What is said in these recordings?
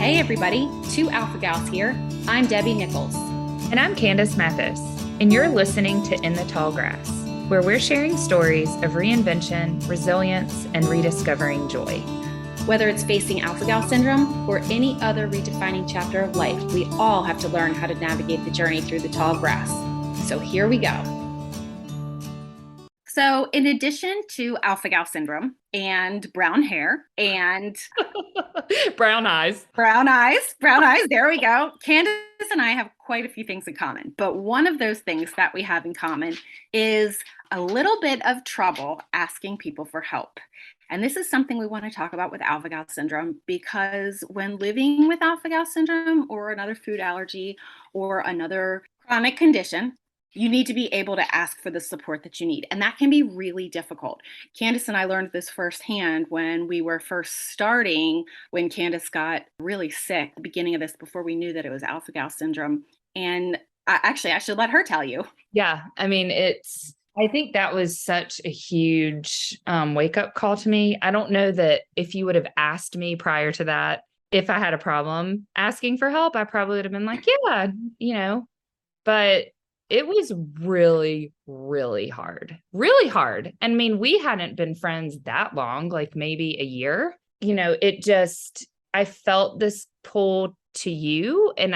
Hey everybody, two Alpha Gals here. I'm Debbie Nichols. And I'm Candace Mathis, and you're listening to In the Tall Grass, where we're sharing stories of reinvention, resilience, and rediscovering joy. Whether it's facing Alpha Gal syndrome or any other redefining chapter of life, we all have to learn how to navigate the journey through the tall grass. So here we go. So in addition to Alpha Gal syndrome and brown hair and brown eyes, there we go. Candace and I have quite a few things in common, but one of those things that we have in common is a little bit of trouble asking people for help. And this is something we want to talk about with Alpha Gal syndrome, because when living with Alpha Gal syndrome or another food allergy or another chronic condition, you need to be able to ask for the support that you need. And that can be really difficult. Candace and I learned this firsthand when we were first starting, when Candace got really sick at the beginning of this, before we knew that it was Alpha Gal syndrome. And I should let her tell you. Yeah. I mean, I think that was such a huge wake-up call to me. I don't know that if you would have asked me prior to that, if I had a problem asking for help, I probably would have been like, yeah, but it was really, really hard. Really hard. I mean, we hadn't been friends that long, like maybe a year. I felt this pull to you. And,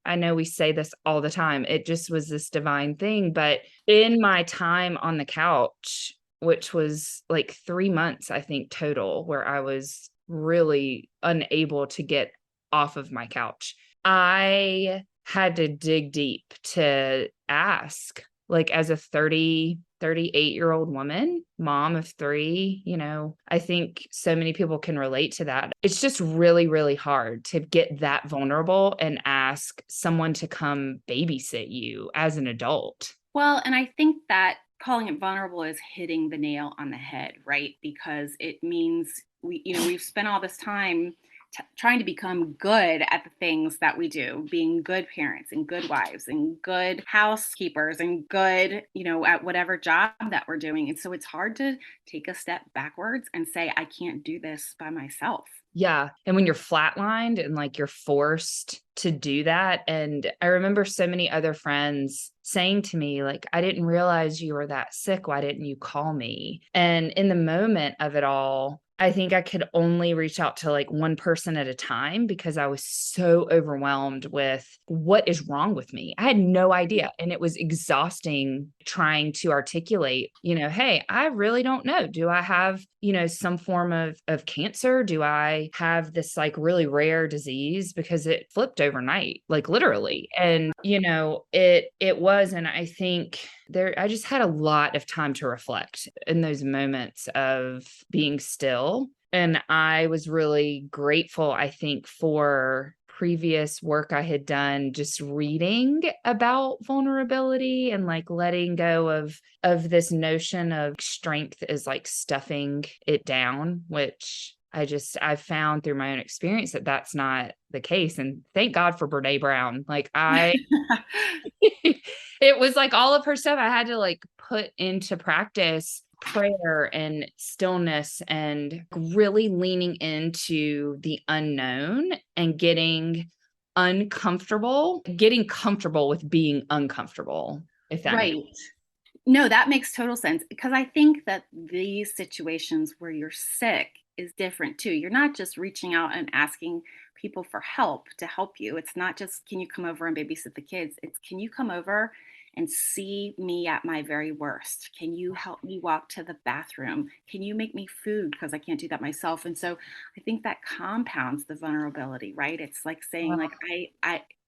I know we say this all the time. It just was this divine thing. But in my time on the couch, which was like 3 months, I think, total, where I was really unable to get off of my couch, I had to dig deep to ask, like, as a 38-year-old woman, mom of three, I think so many people can relate to that. It's just really, really hard to get that vulnerable and ask someone to come babysit you as an adult. Well, and I think that calling it vulnerable is hitting the nail on the head, right? Because it means we've spent all this time trying to become good at the things that we do, being good parents and good wives and good housekeepers and good, at whatever job that we're doing. And so it's hard to take a step backwards and say, I can't do this by myself. Yeah. And when you're flatlined and like you're forced to do that. And I remember so many other friends saying to me, like, I didn't realize you were that sick. Why didn't you call me? And in the moment of it all, I think I could only reach out to like one person at a time because I was so overwhelmed with what is wrong with me. I had no idea. And it was exhausting trying to articulate, hey, I really don't know. Do I have, some form of cancer? Do I have this like really rare disease? Because it flipped overnight, like literally. And, it was, and I think I just had a lot of time to reflect in those moments of being still. And I was really grateful, I think, for previous work I had done, just reading about vulnerability and like letting go of this notion of strength is like stuffing it down, which I found through my own experience that that's not the case. And thank God for Brene Brown. Like it was like all of her stuff I had to like put into practice, prayer and stillness, and really leaning into the unknown and getting comfortable with being uncomfortable, if that right. makes sense. No, that makes total sense, because I think that these situations where you're sick is different too. You're not just reaching out and asking people for help to help you. It's not just, can you come over and babysit the kids? It's, can you come over and see me at my very worst? Can you help me walk to the bathroom? Can you make me food? Because I can't do that myself. And so I think that compounds the vulnerability, right? It's like saying, like,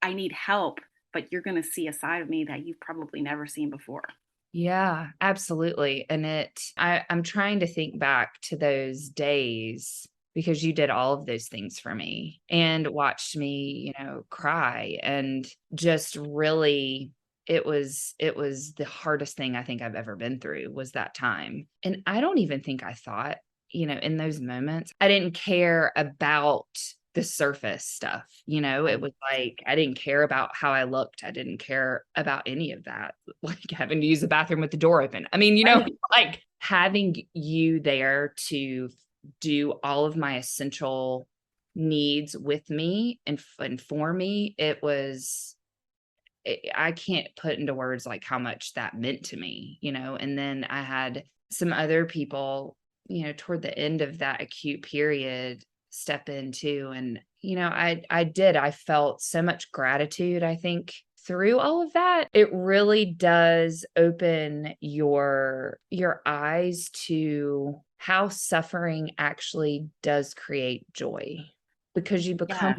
I need help, but you're going to see a side of me that you've probably never seen before. Yeah, absolutely. And I'm trying to think back to those days, because you did all of those things for me and watched me, cry, and just really, it was the hardest thing I think I've ever been through, was that time. And I don't even think I thought, in those moments, I didn't care about the surface stuff. It was like, I didn't care about how I looked. I didn't care about any of that, like having to use the bathroom with the door open. I mean, Right. like having you there to do all of my essential needs with me and for me, I can't put into words like how much that meant to me, and then I had some other people, toward the end of that acute period step in too. And, I felt so much gratitude, I think, through all of that. It really does open your eyes to how suffering actually does create joy, because Yes.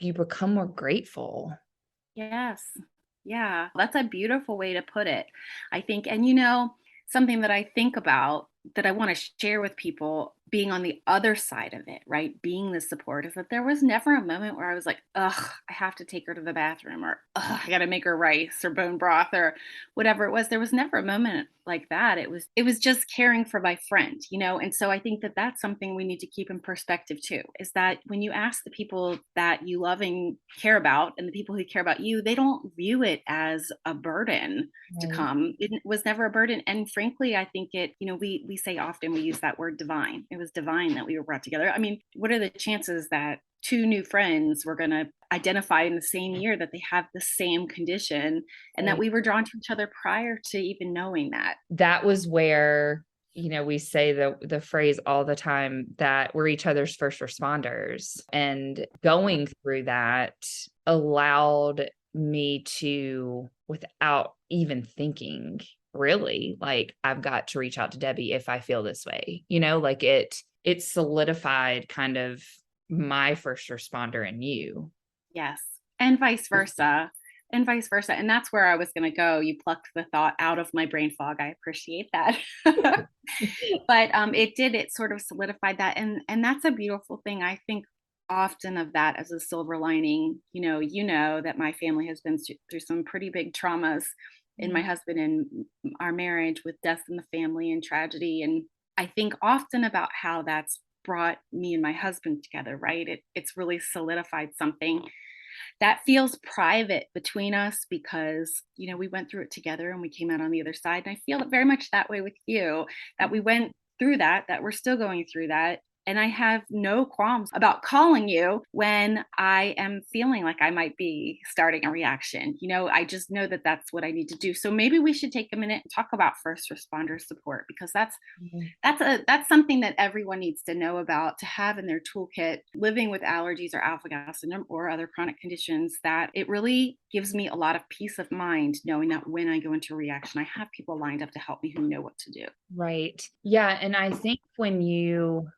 you become more grateful. Yes. Yeah, that's a beautiful way to put it. I think, and something that I think about that I want to share with people being on the other side of it, right? Being the support is that there was never a moment where I was like, ugh, I have to take her to the bathroom, or ugh, I got to make her rice or bone broth or whatever it was. There was never a moment like that. It was just caring for my friend, And so I think that that's something we need to keep in perspective too, is that when you ask the people that you love and care about, and the people who care about you, they don't view it as a burden to Right. come. It was never a burden. And frankly, I think we say often, we use that word divine. It was divine that we were brought together. I mean, what are the chances that two new friends were going to identify in the same year that they have the same condition, and that Right. we were drawn to each other prior to even knowing that? That was where, we say the phrase all the time that we're each other's first responders. And going through that allowed me to, without even thinking, really, like, I've got to reach out to Debbie if I feel this way. Like it solidified kind of my first responder in you. Yes. And vice versa. And vice versa. And that's where I was going to go. You plucked the thought out of my brain fog. I appreciate that. But it sort of solidified that. And that's a beautiful thing. I think often of that as a silver lining. That my family has been through some pretty big traumas in my husband and our marriage, with death in the family and tragedy. And I think often about how that's brought me and my husband together, right? It's really solidified something that feels private between us, because we went through it together and we came out on the other side. And I feel it very much that way with you, that we went through that we're still going through that. And I have no qualms about calling you when I am feeling like I might be starting a reaction. I just know that that's what I need to do. So maybe we should take a minute and talk about first responder support, because Mhm. that's something that everyone needs to know about, to have in their toolkit, living with allergies or alpha gas syndrome or other chronic conditions. That it really gives me a lot of peace of mind knowing that when I go into reaction, I have people lined up to help me who know what to do. Right. Yeah, and I think when you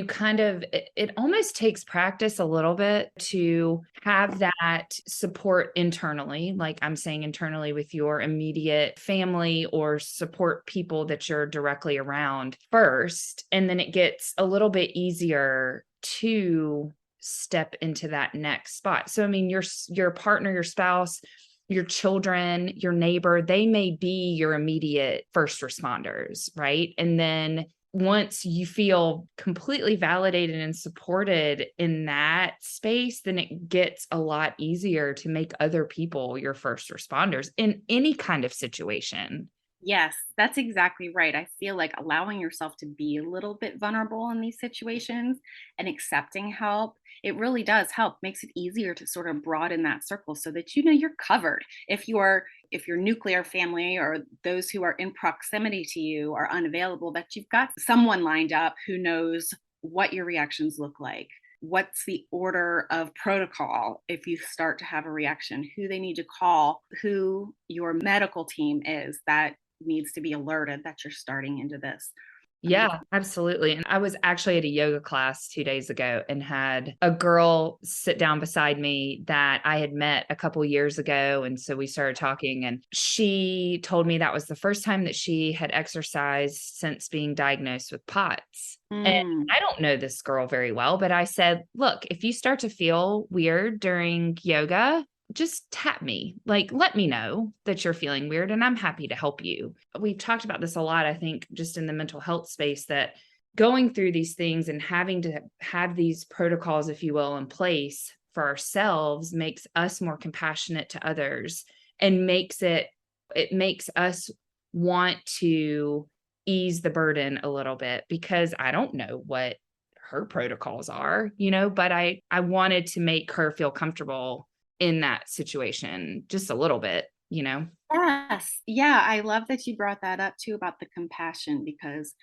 kind of it almost takes practice a little bit to have that support internally, like I'm saying, internally with your immediate family or support people that you're directly around first, and then it gets a little bit easier to step into that next spot. So I mean, your partner, your spouse, your children, your neighbor, they may be your immediate first responders, right? And then once you feel completely validated and supported in that space, then it gets a lot easier to make other people your first responders in any kind of situation. Yes, that's exactly right. I feel like allowing yourself to be a little bit vulnerable in these situations and accepting help, it really does help. Makes it easier to sort of broaden that circle so that you're covered. If your nuclear family or those who are in proximity to you are unavailable, that you've got someone lined up who knows what your reactions look like. What's the order of protocol if you start to have a reaction, who they need to call, who your medical team is that needs to be alerted that you're starting into this. Yeah, absolutely. And I was actually at a yoga class 2 days ago and had a girl sit down beside me that I had met a couple years ago. And so we started talking, and she told me that was the first time that she had exercised since being diagnosed with POTS. And Mm, I don't know this girl very well, but I said, look, if you start to feel weird during yoga, just tap me, like, let me know that you're feeling weird and I'm happy to help you. We've talked about this a lot, I think, just in the mental health space, that going through these things and having to have these protocols, if you will, in place for ourselves makes us more compassionate to others, and it makes us want to ease the burden a little bit, because I don't know what her protocols are, but I wanted to make her feel comfortable in that situation just a little bit, Yes. Yeah, I love that you brought that up too about the compassion, because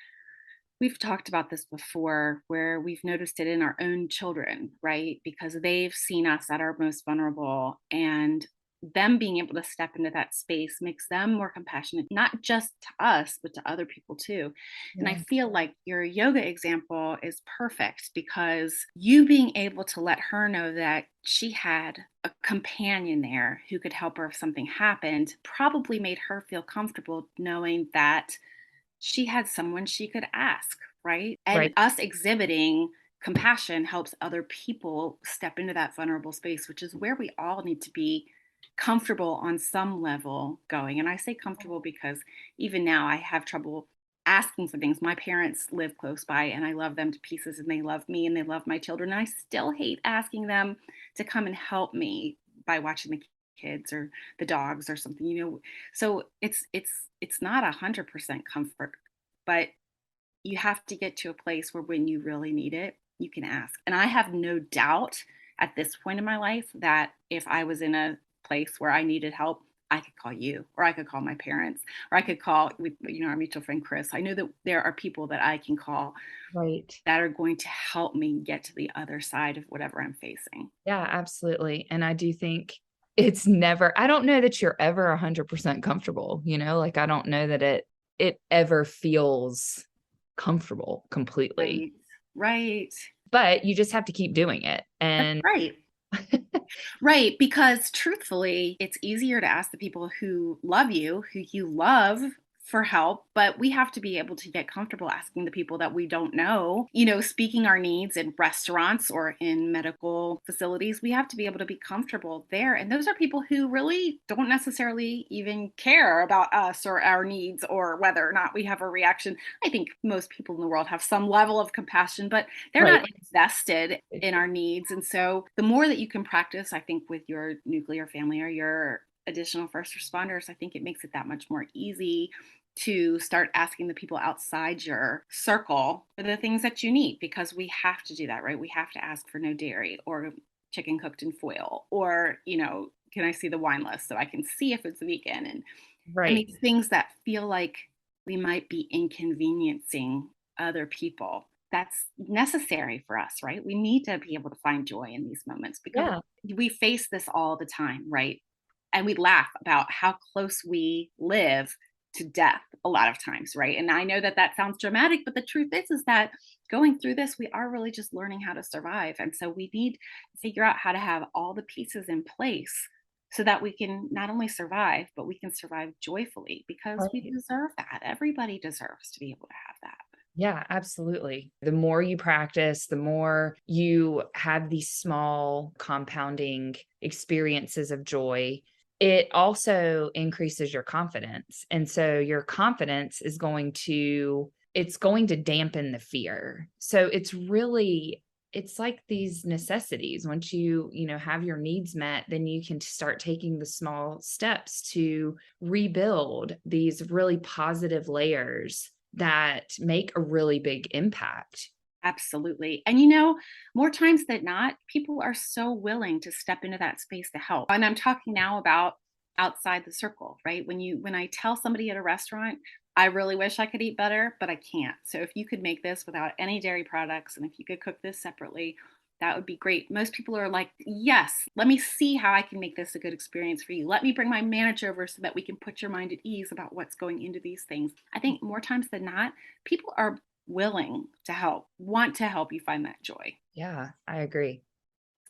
we've talked about this before where we've noticed it in our own children, right? Because they've seen us at our most vulnerable, and them being able to step into that space makes them more compassionate, not just to us, but to other people too. And I Yeah. feel like your yoga example is perfect because you being able to let her know that she had a companion there who could help her if something happened probably made her feel comfortable knowing that she had someone she could ask, right? And Right. us exhibiting compassion helps other people step into that vulnerable space, which is where we all need to be comfortable on some level going. And I say comfortable because even now I have trouble asking for things. My parents live close by and I love them to pieces and they love me and they love my children. And I still hate asking them to come and help me by watching the kids or the dogs or something, so it's not 100% comfort, but you have to get to a place where when you really need it, you can ask. And I have no doubt at this point in my life that if I was in a place where I needed help, I could call you, or I could call my parents, or I could call our mutual friend Chris. I know that there are people that I can call Right. that are going to help me get to the other side of whatever I'm facing. Yeah, absolutely. And I do think it's never, I don't know that you're ever 100% comfortable, like I don't know that it ever feels comfortable completely, Right. Right. but you just have to keep doing it. That's And right. Right, because truthfully, it's easier to ask the people who love you, who you love for help, but we have to be able to get comfortable asking the people that we don't know, speaking our needs in restaurants or in medical facilities. We have to be able to be comfortable there. And those are people who really don't necessarily even care about us or our needs or whether or not we have a reaction. I think most people in the world have some level of compassion, but they're right. not invested in our needs. And so the more that you can practice, I think, with your nuclear family or your additional first responders, I think it makes it that much more easy to start asking the people outside your circle for the things that you need, because we have to do that, right? We have to ask for no dairy or chicken cooked in foil, or, can I see the wine list so I can see if it's vegan? And Right. these things that feel like we might be inconveniencing other people, that's necessary for us, right? We need to be able to find joy in these moments because Yeah. we face this all the time, right? And we laugh about how close we live to death a lot of times, right? And I know that that sounds dramatic, but the truth is that going through this, we are really just learning how to survive. And so we need to figure out how to have all the pieces in place so that we can not only survive, but we can survive joyfully because we Right. deserve that. Everybody deserves to be able to have that. Yeah, absolutely. The more you practice, the more you have these small compounding experiences of joy. It also increases your confidence. And so your confidence is it's going to dampen the fear. So it's like these necessities. Once have your needs met, then you can start taking the small steps to rebuild these really positive layers that make a really big impact. Absolutely. And more times than not, people are so willing to step into that space to help. And I'm talking now about outside the circle, right? When I tell somebody at a restaurant, I really wish I could eat better, but I can't. So if you could make this without any dairy products and if you could cook this separately, that would be great. Most people are like, yes, let me see how I can make this a good experience for you. Let me bring my manager over so that we can put your mind at ease about what's going into these things. I think more times than not, people are willing to help, want to help you find that joy. Yeah, I agree.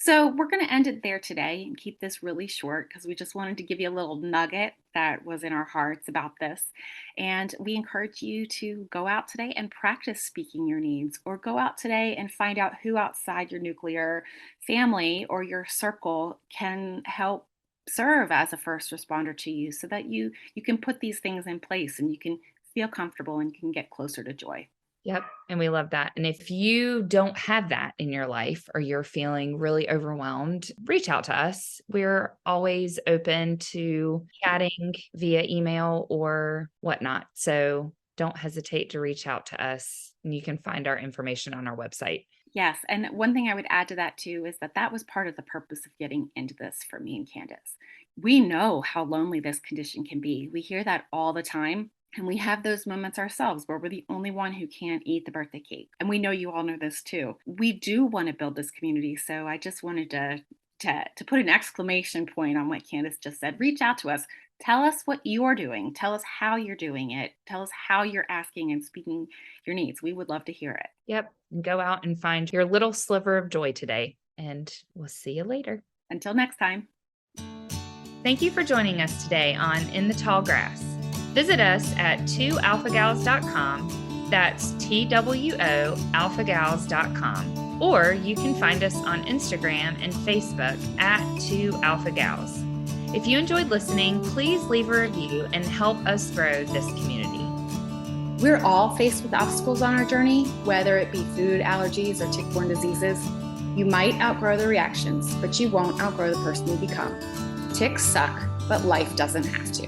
So we're going to end it there today and keep this really short because we just wanted to give you a little nugget that was in our hearts about this. And we encourage you to go out today and practice speaking your needs, or go out today and find out who outside your nuclear family or your circle can help serve as a first responder to you so that you can put these things in place and you can feel comfortable and can get closer to joy. Yep. And we love that. And if you don't have that in your life or you're feeling really overwhelmed, reach out to us. We're always open to chatting via email or whatnot. So don't hesitate to reach out to us. And you can find our information on our website. Yes. And one thing I would add to that too is that that was part of the purpose of getting into this for me and Candace. We know how lonely this condition can be. We hear that all the time. And we have those moments ourselves where we're the only one who can't eat the birthday cake. And we know you all know this too. We do want to build this community. So I just wanted to put an exclamation point on what Candace just said. Reach out to us. Tell us what you're doing. Tell us how you're doing it. Tell us how you're asking and speaking your needs. We would love to hear it. Yep. And go out and find your little sliver of joy today. And we'll see you later. Until next time. Thank you for joining us today on In the Tall Grass. Visit us at 2alphagals.com. That's TWO alphagals.com. Or you can find us on Instagram and Facebook at 2alphagals. If you enjoyed listening, please leave a review and help us grow this community. We're all faced with obstacles on our journey, whether it be food allergies or tick-borne diseases. You might outgrow the reactions, but you won't outgrow the person you become. Ticks suck, but life doesn't have to.